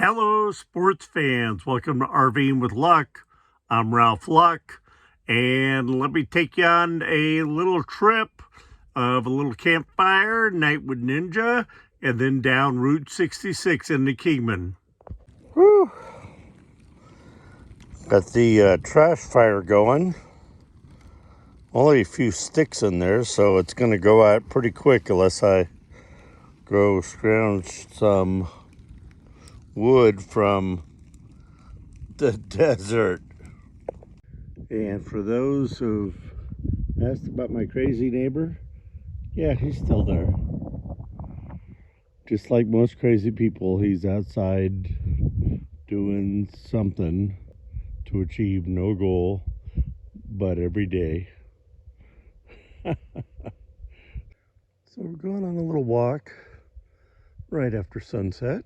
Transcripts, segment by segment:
Hello, sports fans. Welcome to RVing with Luck. I'm Ralph Luck, and let me take you on a little trip of a little campfire, night with Ninja, and then down Route 66 into Kingman. Whew. Got the trash fire going. Only a few sticks in there, so it's going to go out pretty quick unless I go scrounge some wood from the desert. And for those who've asked about my crazy neighbor, yeah, he's still there. Just like most crazy people, he's outside doing something to achieve no goal, but every day. So we're going on a little walk right after sunset.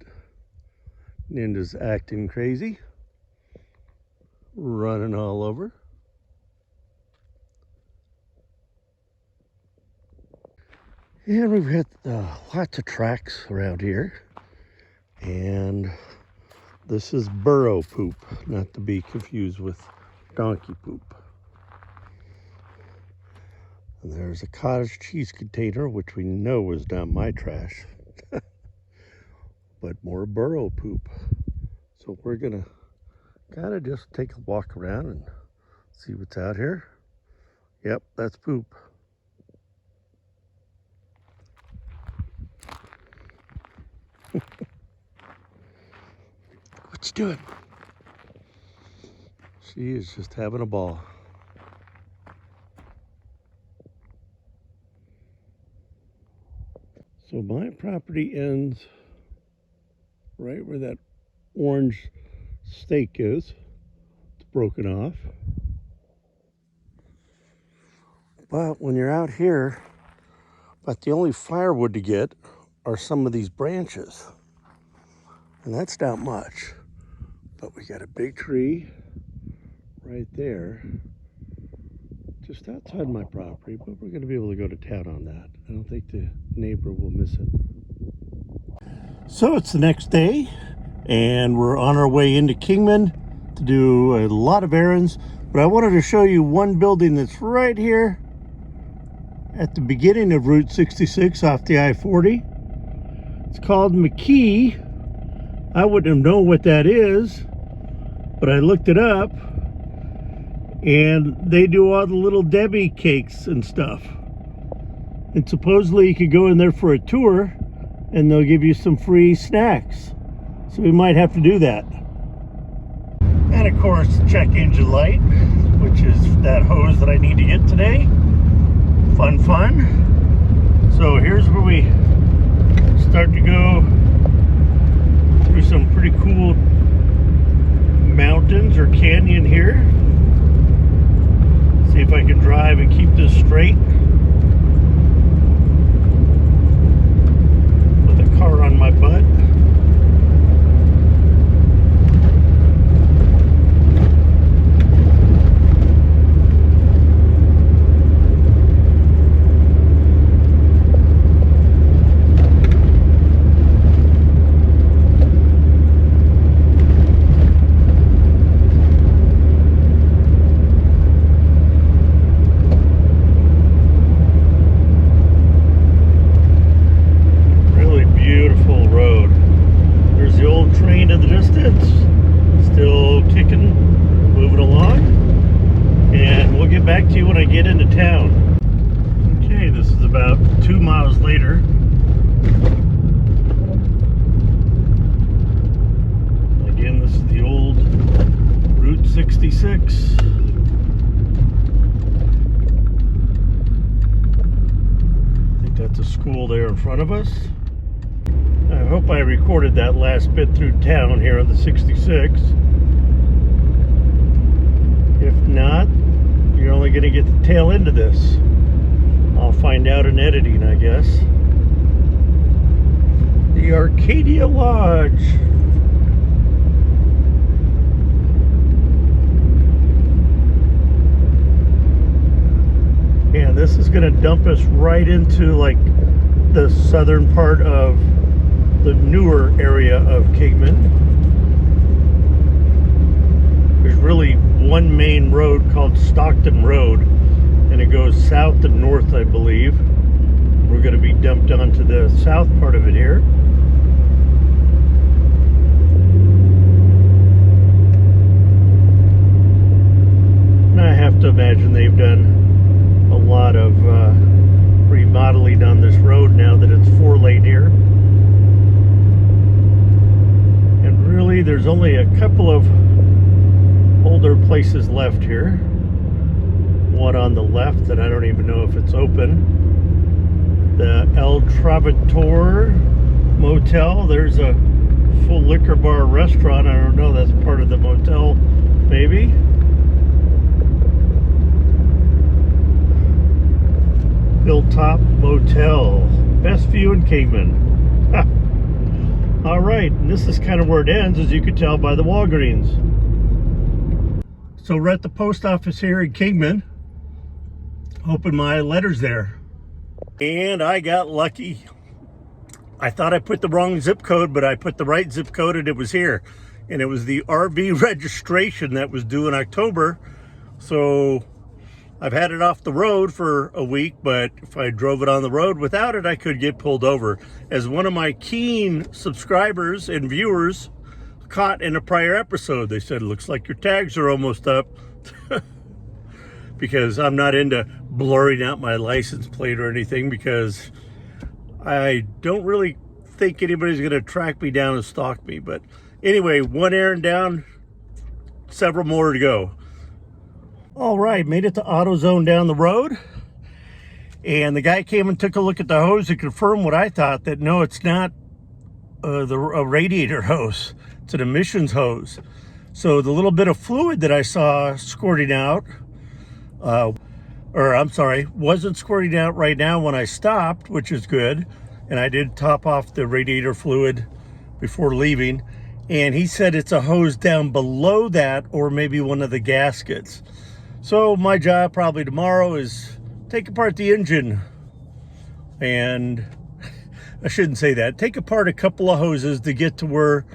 Ninja's acting crazy, running all over. And we've got lots of tracks around here. And this is burro poop, not to be confused with donkey poop. And there's a cottage cheese container, which we know is not my trash. But more burro poop. So we're gonna kind of just take a walk around and see what's out here. Yep, that's poop. What you doing? She is just having a ball. So my property ends right where that orange stake is. It's broken off. But when you're out here, about the only firewood to get are some of these branches. And that's not much. But we got a big tree right there, just outside my property, but we're gonna be able to go to town on that. I don't think the neighbor will miss it. So it's the next day, and we're on our way into Kingman to do a lot of errands, but I wanted to show you one building that's right here at the beginning of Route 66 off the I-40. It's called McKee. I wouldn't have known what that is, but I looked it up, and they do all the little Debbie cakes and stuff. And supposedly you could go in there for a tour, and they'll give you some free snacks. So we might have to do that. And of course, check engine light, which is that hose that I need to get today. Fun. So here's where we start to go through some pretty cool mountains or canyon here. See if I can drive and keep this straight with a car on my butt. Back to you when I get into town. Okay, this is about 2 miles later. Again, this is the old Route 66. I think that's a school there in front of us. I hope I recorded that last bit through town here on the 66. If not, you're only going to get the tail end of this. I'll find out in editing, I guess. The Arcadia Lodge. And this is going to dump us right into like the southern part of the newer area of Kingman. really one main road called Stockton Road, and it goes south and north, I believe. We're going to be dumped onto the south part of it here. And I have to imagine they've done a lot of remodeling on this road now that it's 4-lane here. And really, there's only a couple of older places left here. One on the left that I don't even know if it's open. The El Trovatore Motel. There's a full liquor bar restaurant. I don't know, that's part of the motel, maybe. Hilltop Motel. Best view in Kingman. All right, and this is kind of where it ends, as you can tell by the Walgreens. So we're at the post office here in Kingman. Open my letters there. And I got lucky. I thought I put the wrong zip code, but I put the right zip code and it was here. And it was the RV registration that was due in October. So I've had it off the road for a week, but if I drove it on the road without it, I could get pulled over. As one of my keen subscribers and viewers caught in a prior episode, they said, looks like your tags are almost up. Because I'm not into blurring out my license plate or anything, because I don't really think anybody's going to track me down and stalk me. But anyway, one errand down, several more to go. All right, made it to AutoZone down the road. And the guy came and took a look at the hose and confirmed what I thought, that no, it's not a radiator hose. It's an emissions hose. So the little bit of fluid that I saw squirting out, wasn't squirting out right now when I stopped, which is good. And I did top off the radiator fluid before leaving. And he said it's a hose down below that, or maybe one of the gaskets. So my job probably tomorrow is take apart the engine. And I shouldn't say that. Take apart a couple of hoses to get to where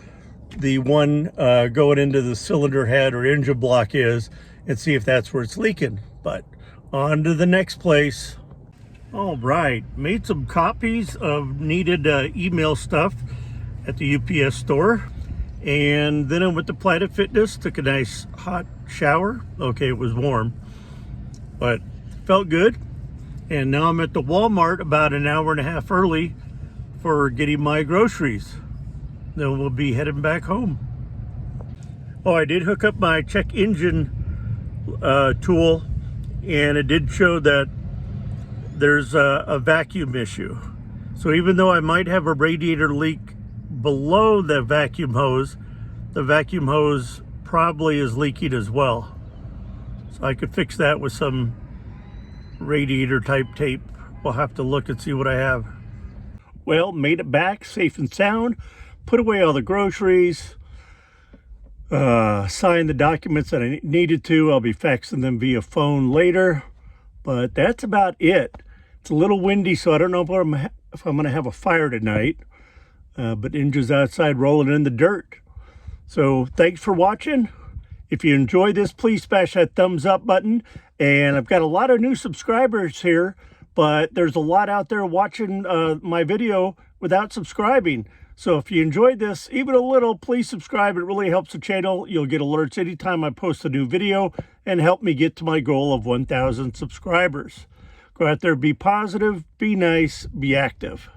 the one going into the cylinder head or engine block is, and see if that's where it's leaking. But on to the next place. All right, made some copies of needed email stuff at the UPS store. And then I went to Planet Fitness, took a nice hot shower. Okay, it was warm, but felt good. And now I'm at the Walmart about an hour and a half early for getting my groceries. Then we'll be heading back home. Oh, I did hook up my check engine tool, and it did show that there's a vacuum issue. So even though I might have a radiator leak below the vacuum hose probably is leaking as well. So I could fix that with some radiator type tape. We'll have to look and see what I have. Well, made it back safe and sound, put away all the groceries, signed the documents that I needed to. I'll be faxing them via phone later, but that's about it. It's a little windy, so I don't know if I'm going to have a fire tonight, but engine's outside rolling in the dirt. So thanks for watching. If you enjoyed this, please smash that thumbs up button. And I've got a lot of new subscribers here, but there's a lot out there watching my video without subscribing. So if you enjoyed this, even a little, please subscribe. It really helps the channel. You'll get alerts anytime I post a new video and help me get to my goal of 1,000 subscribers. Go out there, be positive, be nice, be active.